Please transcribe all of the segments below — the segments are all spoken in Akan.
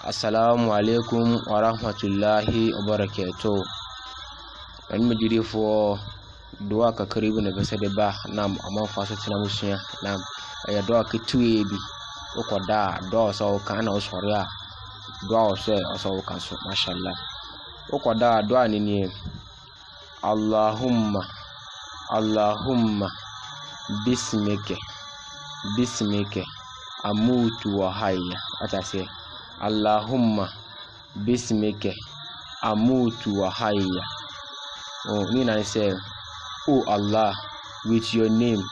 Assalamu alaikum wa rahmatullahi wa barakatuh. An mujiri fo dua ka karibu na basa de ba nam amma faso tina musuya nam ya dua ka tuwe bi ko da do so kana osoriya dua so kan so mashallah ko da dua ni Allahumma bismika amutu wa hayya atase Allahumma bismika amutu wa hayya. Oh, Nina say, oh Allah, with your name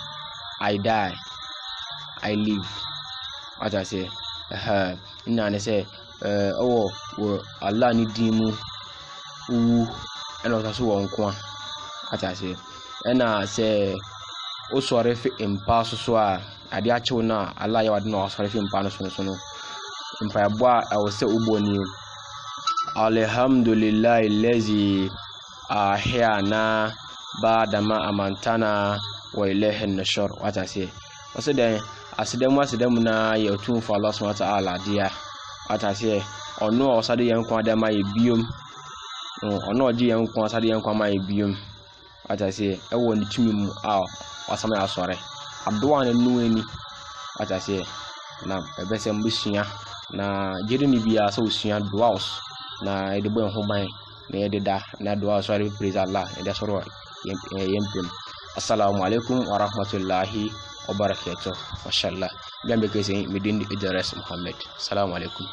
I die, I live. What I say, Nina say, oh, Allah ni dimu, and also one kwa. What I say, and I say, oh sorry for impasse so I di acho na Allah ya wadi no sorry for impasse so. Mpa bwa awose uboni alhamdulillahi allazi ahyana ba'dama amantana wa ilayhi an-nushur. What I say also then asidemu na yetun for Allah subhanahu wa ta'ala dia. What I say ono osade yankwa da ma yebiom ono oji yankwa osade yankwa ma yebiom. What I say ewo ni tumi mu wasama ya sore adoa na nuani. What I say na ebese mbusua na jeri ni biya so usua duaos na edebo en hoban na ededa na duaos wari praise Allah ede soro yempem. Assalamu alaikum wa rahmatullahi wa barakatuh. Mashallah gambe kese midin Idris Muhammad. Assalamu alaikum.